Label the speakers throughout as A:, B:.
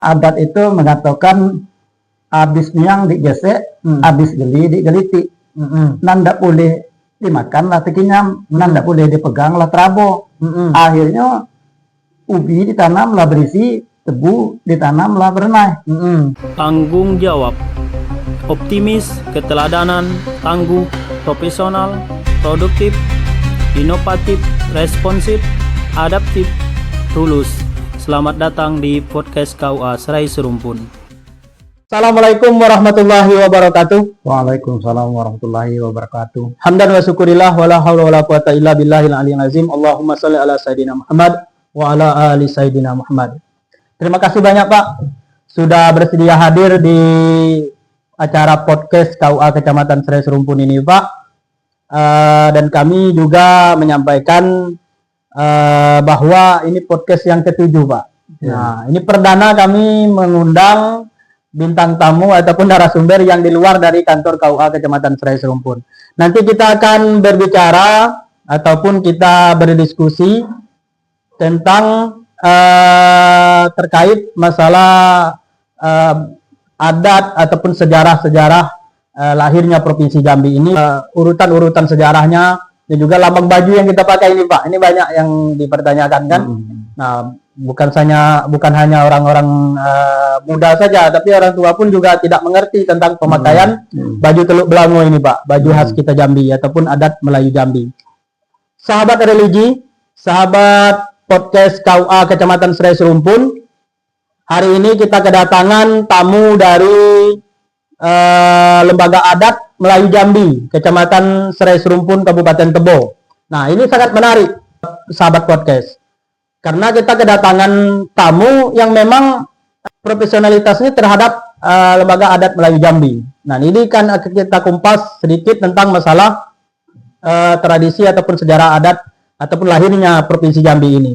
A: adat itu mengatakan habis niang digesek, habis geli digeliti. Nanda boleh dimakan lah tekinya, nanda boleh dipegang lah terabo. Akhirnya ubi ditanam lah berisi, tebu ditanam lah berenai.
B: Tanggung jawab, optimis, keteladanan, tangguh, profesional, produktif, inovatif, responsif, adaptif, tulus. Selamat datang di podcast KUA Serai Serumpun.
C: Assalamualaikum warahmatullahi wabarakatuh.
A: Waalaikumsalam warahmatullahi wabarakatuh.
C: Hamdan wa syukurillah wa la hawla wa la quwata illa billahil aliyyil azim. Allahumma shalli ala sayyidina Muhammad wa ala ali sayyidina Muhammad. Terima kasih banyak Pak sudah bersedia hadir di acara podcast KUA Kecamatan Serai Serumpun ini Pak. Dan kami juga menyampaikan bahwa ini podcast yang ketujuh Pak. Nah, ini perdana kami mengundang bintang tamu ataupun narasumber yang di luar dari kantor KUA Kecamatan Serai Serumpun. Nanti kita akan berbicara ataupun kita berdiskusi tentang terkait masalah adat ataupun sejarah-sejarah lahirnya Provinsi Jambi ini, urutan-urutan sejarahnya dan juga lambang baju yang kita pakai ini Pak. Ini banyak yang dipertanyakan kan. Nah, bukan hanya orang-orang muda saja, tapi orang tua pun juga tidak mengerti tentang pemakaian baju Teluk Belango ini Pak, baju khas kita Jambi ataupun adat Melayu Jambi. Sahabat religi, sahabat podcast KUA Kecamatan Serai Serumpun, hari ini kita kedatangan tamu dari Lembaga Adat Melayu Jambi, Kecamatan Serai Serumpun, Kabupaten Tebo. Nah, ini sangat menarik, sahabat podcast. Karena kita kedatangan tamu yang memang profesionalitasnya terhadap Lembaga Adat Melayu Jambi. Nah, ini kan kita kumpas sedikit tentang masalah tradisi ataupun sejarah adat ataupun lahirnya Provinsi Jambi ini.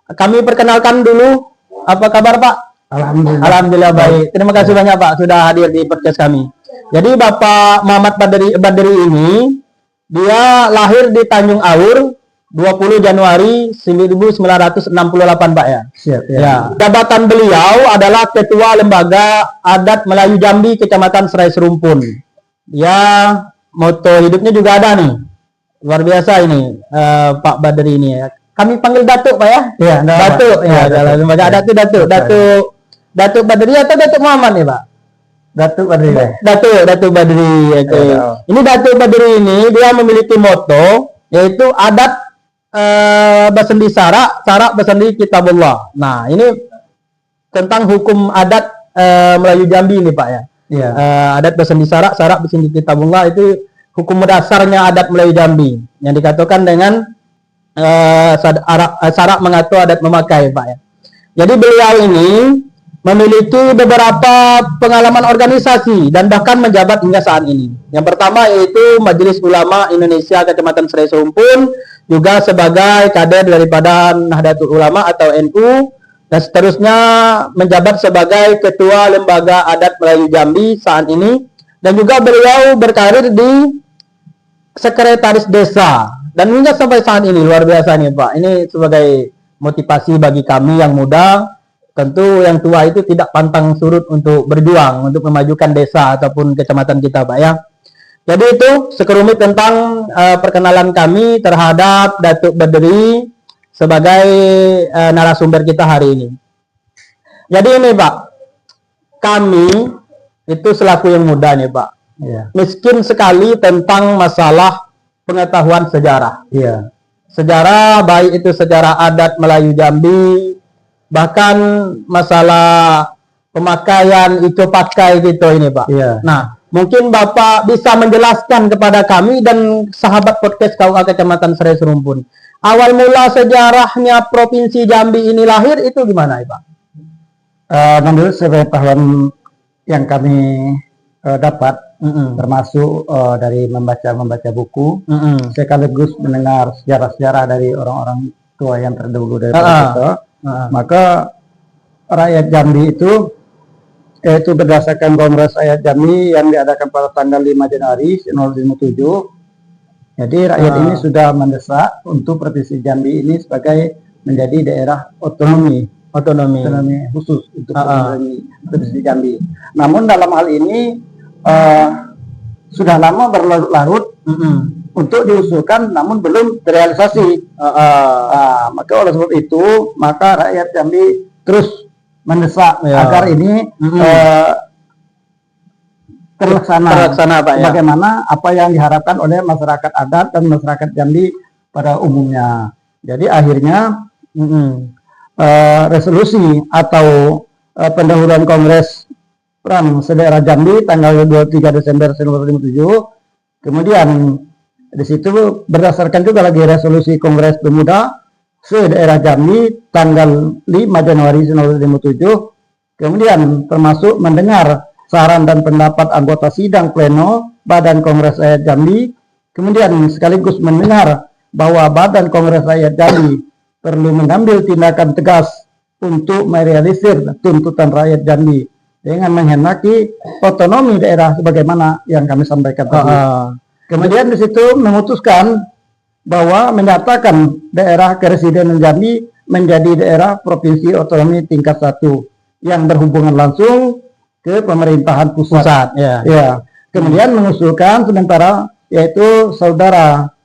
C: Kami perkenalkan dulu, apa kabar Pak? Alhamdulillah baik. Terima kasih banyak Pak sudah hadir di podcast kami. Jadi Bapak Muhammad Badri ini dia lahir di Tanjung Aur 20 Januari 1968 Pak ya.
A: Siap ya.
C: Ya. Jabatan beliau adalah Ketua Lembaga Adat Melayu Jambi Kecamatan Serai Serumpun. Ya, moto hidupnya juga ada nih. Luar biasa ini Pak Badri ini ya. Kami panggil Datuk Pak ya.
A: Iya,
C: Datuk ya, dalam lembaga adat itu Datuk Badri atau Datuk Muhammad nih Pak?
A: Datuk Badri.
C: Datuk Badri. Okay. Ini Datuk Badri ini dia memiliki moto yaitu adat Basendi Sarak Basendi Kitabullah. Nah, ini tentang hukum adat Melayu Jambi ini Pak ya.
A: Iya.
C: Adat Basendi Sarak Basendi Kitabullah itu hukum dasarnya adat Melayu Jambi yang dikatakan dengan syarak mengatur adat memakai Pak ya. Jadi beliau ini memiliki beberapa pengalaman organisasi dan bahkan menjabat hingga saat ini. Yang pertama yaitu Majelis Ulama Indonesia Kecamatan Serai Serumpun, juga sebagai kader daripada Nahdlatul Ulama atau NU, dan seterusnya menjabat sebagai Ketua Lembaga Adat Melayu Jambi saat ini, dan juga beliau berkarir di Sekretaris Desa dan hingga sampai saat ini. Luar biasa nih Pak. Ini sebagai motivasi bagi kami yang muda. Tentu yang tua itu tidak pantang surut untuk berjuang untuk memajukan desa ataupun kecamatan kita Pak ya. Jadi itu sekelumit tentang perkenalan kami terhadap Datuk Badri sebagai narasumber kita hari ini. Jadi ini Pak, kami itu selaku yang muda nih Pak, miskin sekali tentang masalah pengetahuan sejarah.
A: Iya.
C: Sejarah baik itu sejarah adat Melayu Jambi, bahkan masalah pemakaian itu pakai gitu ini Pak.
A: Iya.
C: Nah, mungkin Bapak bisa menjelaskan kepada kami dan sahabat podcast KUA Kecamatan Serai Serumpun, awal mula sejarahnya Provinsi Jambi ini lahir itu gimana Pak?
A: Menurut sepengetahuan yang kami dapat, termasuk dari membaca buku, sekaligus mendengar sejarah-sejarah dari orang-orang tua yang terdahulu dari kita. Maka rakyat Jambi itu yaitu berdasarkan Kongres Rakyat Jambi yang diadakan pada tanggal 5 Januari 1957. Jadi rakyat ini sudah mendesak untuk Provinsi Jambi ini sebagai menjadi daerah otonomi.
C: Otonomi
A: khusus untuk
C: Ah, ah.
A: Provinsi Jambi. Namun dalam hal ini sudah lama berlarut-larut untuk diusulkan, namun belum terrealisasi. Maka oleh sebab itu, maka rakyat Jambi terus mendesak
C: Ya.
A: agar ini terlaksana
C: Pak ya.
A: bagaimana apa yang diharapkan oleh masyarakat adat dan masyarakat Jambi pada umumnya. Jadi akhirnya resolusi atau pendahuluan Kongres Pram se-Daerah Jambi tanggal 23 Desember 1957. Kemudian di situ berdasarkan juga lagi resolusi Kongres Pemuda se-Daerah Jambi tanggal 5 Januari 1957. Kemudian termasuk mendengar saran dan pendapat anggota sidang pleno Badan Kongres Rakyat Jambi. Kemudian sekaligus mendengar bahwa Badan Kongres Rakyat Jambi perlu mengambil tindakan tegas untuk merealisir tuntutan rakyat Jambi dengan menghendaki otonomi daerah sebagaimana yang kami sampaikan tadi. Kemudian di situ memutuskan bahwa menyatakan daerah Keresidenan Jambi menjadi daerah provinsi otonomi tingkat 1 yang berhubungan langsung ke pemerintahan pusat. Ya. Kemudian mengusulkan sementara yaitu saudara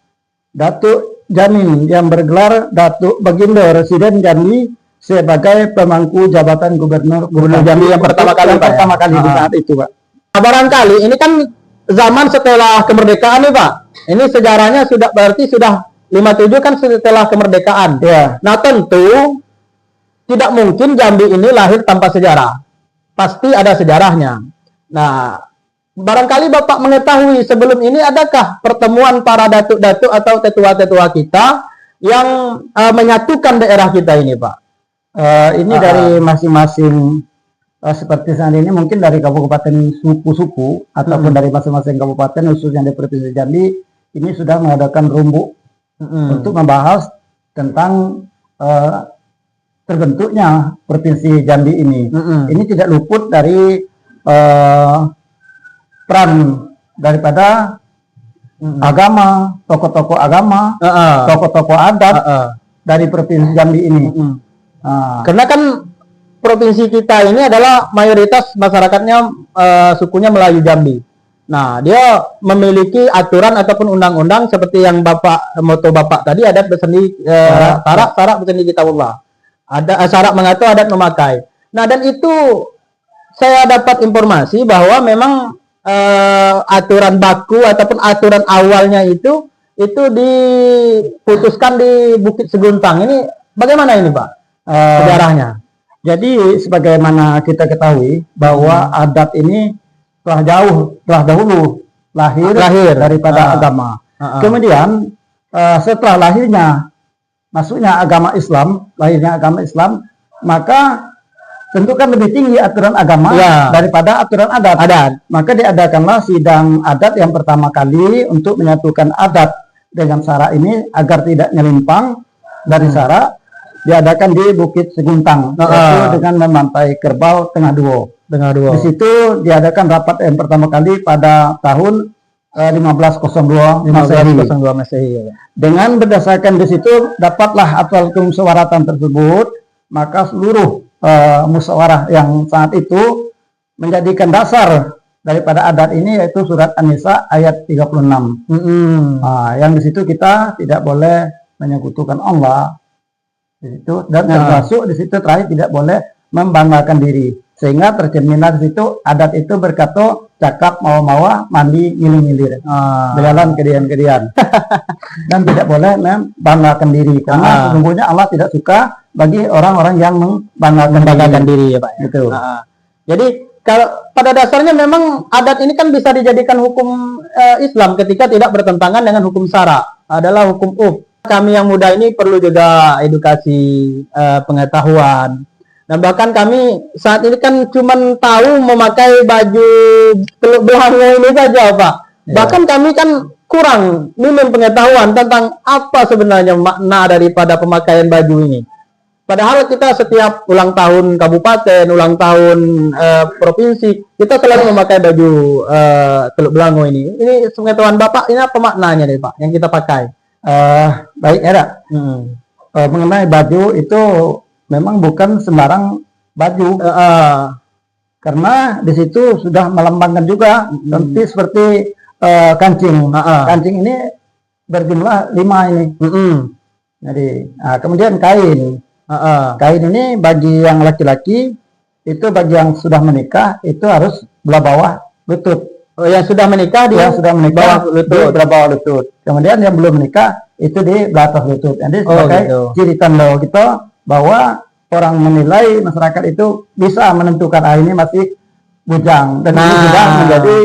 A: Datuk Jamin yang bergelar Datuk Bagindo Residen Jambi sebagai pemangku jabatan Gubernur
C: Jambi yang pertama kali, Pak, ya?
A: pertama kali di saat itu, Pak.
C: Nah, barangkali ini kan zaman setelah kemerdekaan nih Pak. Ini sejarahnya sudah berarti sudah 57 kan setelah kemerdekaan.
A: Ya.
C: Nah tentu tidak mungkin Jambi ini lahir tanpa sejarah. Pasti ada sejarahnya. Nah barangkali Bapak mengetahui sebelum ini adakah pertemuan para datuk-datuk atau tetua-tetua kita yang menyatukan daerah kita ini Pak?
A: Ini dari masing-masing seperti saat ini mungkin dari kabupaten suku-suku ataupun dari masing-masing kabupaten khususnya di Provinsi Jambi ini sudah mengadakan rumbuk untuk membahas tentang terbentuknya Provinsi Jambi ini. Ini tidak luput dari peran daripada agama, tokoh-tokoh agama, tokoh-tokoh adat dari Provinsi Jambi ini.
C: Karena kan provinsi kita ini adalah mayoritas masyarakatnya sukunya Melayu Jambi. Nah, dia memiliki aturan ataupun undang-undang seperti yang moto Bapak tadi, adat bersendi syarak bersendi kitabullah. Ada syarak mengatur, adat memakai. Nah, dan itu saya dapat informasi bahwa memang aturan baku ataupun aturan awalnya itu diputuskan di Bukit Seguntang. Ini bagaimana ini, Pak? Sejarahnya.
A: Jadi sebagaimana kita ketahui bahwa adat ini telah dahulu lahir daripada agama. Kemudian setelah masuknya agama Islam, maka tentu kan lebih tinggi aturan agama daripada aturan adat. Maka diadakanlah sidang adat yang pertama kali untuk menyatukan adat dengan syarak ini agar tidak nyelimpang dari syarak. Diadakan di Bukit Seguntang, yaitu dengan memantai Kerbau Tengah Duo. Di situ diadakan rapat yang pertama kali pada tahun 1502 Masehi. Dengan berdasarkan di situ dapatlah asal kemusyawaratan tersebut, maka seluruh musyawarah yang saat itu menjadikan dasar daripada adat ini yaitu surat An-Nisa ayat 36. Yang di situ kita tidak boleh menyekutukan Allah. Itu dan termasuk di situ terakhir tidak boleh membanggakan diri, sehingga tercerminlah di situ adat itu berkata cakap mawa-mawa mandi ngilir-ngilir berjalan kedian-kedian dan tidak boleh membanggakan diri karena sesungguhnya Allah tidak suka bagi orang-orang yang membanggakan diri ya Pak. Gitu.
C: Jadi kalau pada dasarnya memang adat ini kan bisa dijadikan hukum Islam ketika tidak bertentangan dengan hukum syara, adalah hukum Kami yang muda ini perlu juga edukasi pengetahuan. Dan bahkan kami saat ini kan cuma tahu memakai baju teluk belanga ini saja, Pak. Bahkan kami kan kurang minim pengetahuan tentang apa sebenarnya makna daripada pemakaian baju ini. Padahal kita setiap ulang tahun kabupaten, ulang tahun provinsi, kita selalu memakai baju teluk belanga ini. Ini pengetahuan Bapak, ini apa maknanya nih Pak yang kita pakai?
A: Baik, Era. Mengenai baju itu memang bukan sembarang baju. Karena di situ sudah melambangkan juga seperti kancing. Kancing ini berjumlah 5 ini. Jadi kemudian kain. Kain ini bagi yang laki-laki, itu bagi yang sudah menikah itu harus belah bawah lutut.
C: Yang sudah menikah dia
A: Yang sudah menikah
C: bawah lutut.
A: di belah bawah lutut. Kemudian yang belum menikah itu di belah atas lutut. Jadi sebagai ciri tanda kita bahwa orang menilai masyarakat itu bisa menentukan ini masih bujang dan ini sudah menjadi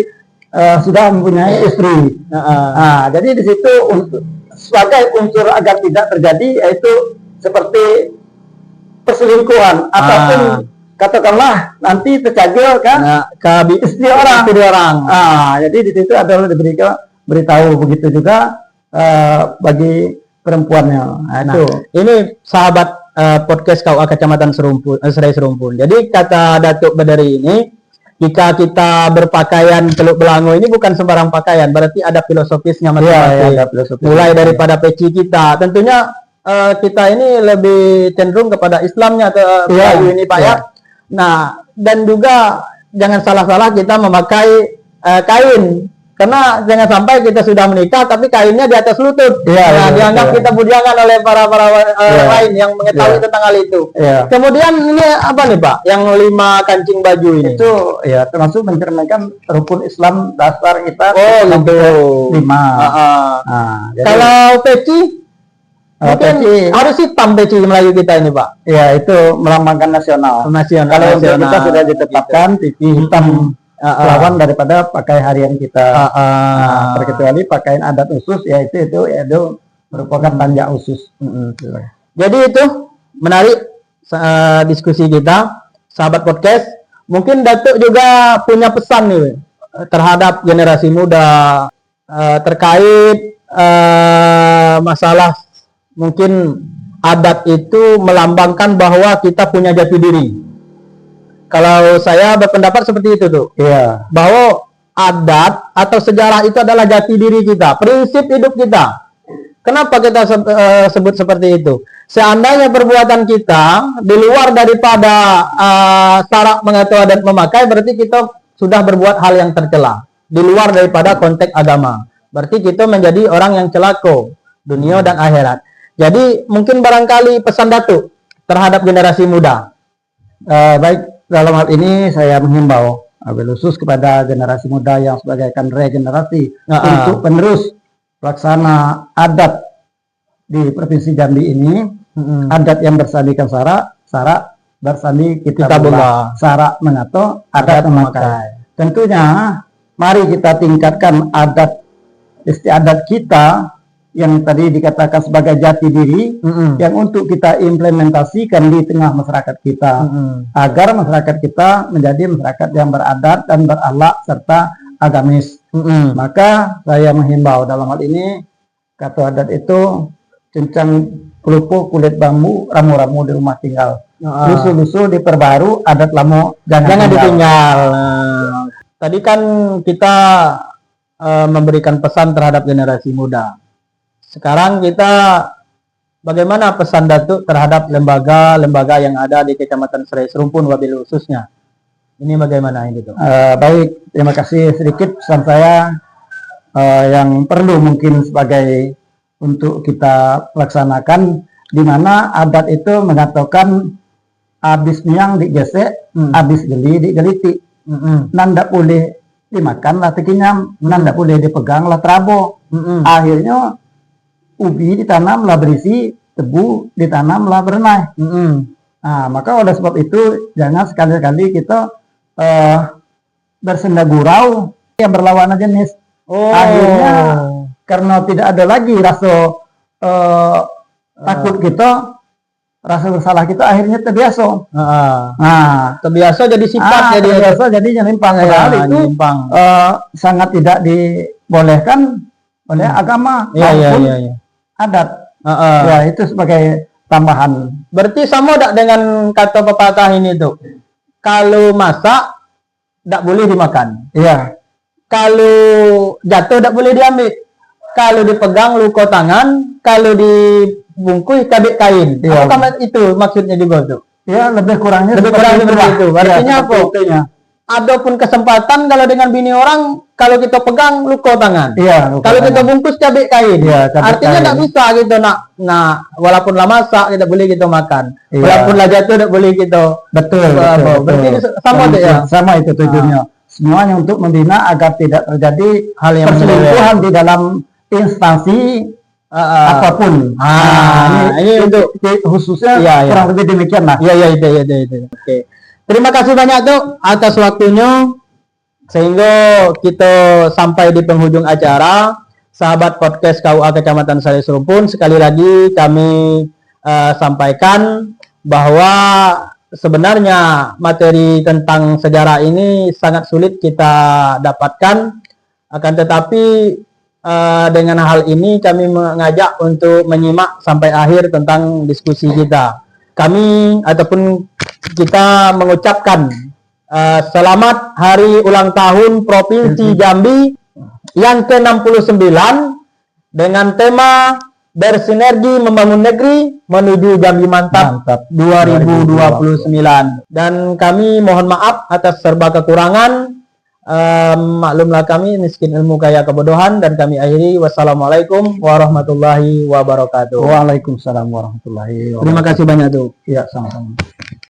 A: sudah mempunyai istri. Jadi di situ untuk sebagai unsur agar tidak terjadi yaitu seperti perselingkuhan ataupun katakanlah nanti tercagil kan istri orang. Jadi di situ adalah diberikan beritahu begitu juga bagi perempuannya. Itu
C: ini sahabat podcast KUA Kecamatan Serai Serumpun. Jadi kata Datuk Badari ini, jika kita berpakaian Teluk Belango ini bukan sembarang pakaian, berarti ada filosofisnya masing-masing. Mulai daripada peci kita, tentunya kita ini lebih cenderung kepada Islamnya atau ini Pak ya. Nah, dan juga jangan salah-salah kita memakai kain. Karena jangan sampai kita sudah menikah tapi kainnya di atas lutut. Dianggap kita bujangan oleh para lain yang mengetahui tentang hal itu. Kemudian ini apa nih Pak? Yang 5 kancing baju ini.
A: Itu ya termasuk mencerminkan rukun Islam dasar kita.
C: Gitu.
A: 5.
C: Jadi, kalau peci harus hitam peci Melayu kita ini Pak.
A: Ya itu melambangkan nasional. Kalau untuk kita sudah ditetapkan pipi hitam lawan daripada pakai harian kita. Terkecuali pakaian adat khusus yaitu merupakan tanja khusus.
C: Jadi itu menarik diskusi kita, sahabat podcast. Mungkin Datuk juga punya pesan nih terhadap generasi muda terkait masalah mungkin adat itu melambangkan bahwa kita punya jati diri. Kalau saya berpendapat seperti itu tuh, bahwa adat atau sejarah itu adalah jati diri kita, prinsip hidup kita. Kenapa kita sebut seperti itu? Seandainya perbuatan kita di luar daripada syarat mengatur adat memakai, berarti kita sudah berbuat hal yang tercela, di luar daripada konteks agama. Berarti kita menjadi orang yang celaka dunia dan akhirat. Jadi mungkin barangkali pesan Datuk terhadap generasi muda.
A: Baik. Dalam hal ini saya menghimbau khusus kepada generasi muda yang sebagai regenerasi untuk penerus pelaksana adat di Provinsi Jambi ini, adat yang bersandikan syarat bersandi kitabullah, syarat mengatur adat memakai. Tentunya mari kita tingkatkan adat istiadat kita yang tadi dikatakan sebagai jati diri yang untuk kita implementasikan di tengah masyarakat kita agar masyarakat kita menjadi masyarakat yang beradat dan berakhlak serta agamis. Maka saya menghimbau dalam hal ini kata adat itu cincang kelupuk kulit bambu ramu-ramu di rumah tinggal, lusu-lusu diperbaru adat lama jangan ditinggal.
C: Tadi kan kita memberikan pesan terhadap generasi muda. Sekarang kita bagaimana pesan Datuk terhadap lembaga-lembaga yang ada di Kecamatan Serai Serumpun wabil khususnya? Ini bagaimana ini tuh?
A: Baik, terima kasih. Sedikit pesan saya yang perlu mungkin sebagai untuk kita laksanakan, di mana adat itu mengatakan habis niang digesek, habis geli digeliti. Nanda boleh dimakan lah tekinyam, nanda boleh dipegang lah terabo. Akhirnya ubi ditanamlah berisi, tebu ditanamlah berenai. Maka oleh sebab itu jangan sekali-kali kita bersenda gurau yang berlawanan jenis. Akhirnya karena tidak ada lagi rasa takut kita, rasa bersalah kita akhirnya terbiasa.
C: Terbiasa jadi sifat,
A: terbiasa jadi nyimpang. Padahal itu sangat tidak dibolehkan oleh agama maupun adat. Ya itu sebagai tambahan.
C: Berarti sama tak dengan kata pepatah ini tuh, kalau masak tak boleh dimakan.
A: Iya.
C: Kalau jatuh tak boleh diambil. Kalau dipegang luka tangan, kalau bungkus cabai kain.
A: Iya.
C: Apakah itu maksudnya juga tuh?
A: Ya lebih kurangnya
C: Lebih kurang seperti itu. Artinya
A: Ya,
C: apa?
A: seperti itunya.
C: Adapun kesempatan kalau dengan bini orang, kalau kita pegang luka tangan.
A: Iya, luka
C: Kalau kita
A: tangan.
C: bungkus cabai kain,
A: Iya, cabai
C: artinya
A: kain.
C: tak bisa gitu walaupun lah masak kita boleh kita makan,
A: Iya.
C: walaupun lah jatuh tak boleh kita.
A: Betul,
C: Berarti ini sama tuh ya.
A: Sama itu tujuannya. Semuanya untuk membina agar tidak terjadi
C: Hal yang
A: perselingkuhan di dalam instansi apapun.
C: Ini untuk
A: khususnya
C: Iya, iya.
A: kurang lebih demikian lah.
C: Iya itu. Oke. Terima kasih banyak tuh atas waktunya sehingga kita sampai di penghujung acara. Sahabat podcast KUA Kecamatan Sari Serupun, sekali lagi kami sampaikan bahwa sebenarnya materi tentang sejarah ini sangat sulit kita dapatkan, akan tetapi dengan hal ini kami mengajak untuk menyimak sampai akhir tentang diskusi kita. Kami ataupun kita mengucapkan selamat hari ulang tahun Provinsi Jambi yang ke-69 dengan tema Bersinergi Membangun Negeri Menuju Jambi Mantap 2029. Dan kami mohon maaf atas serba kekurangan. Maklumlah kami miskin ilmu kaya kebodohan, dan kami akhiri. Wassalamualaikum warahmatullahi wabarakatuh.
A: Waalaikumsalam warahmatullahi wabarakatuh.
C: Terima kasih banyak tuh.
A: Ya, sama-sama.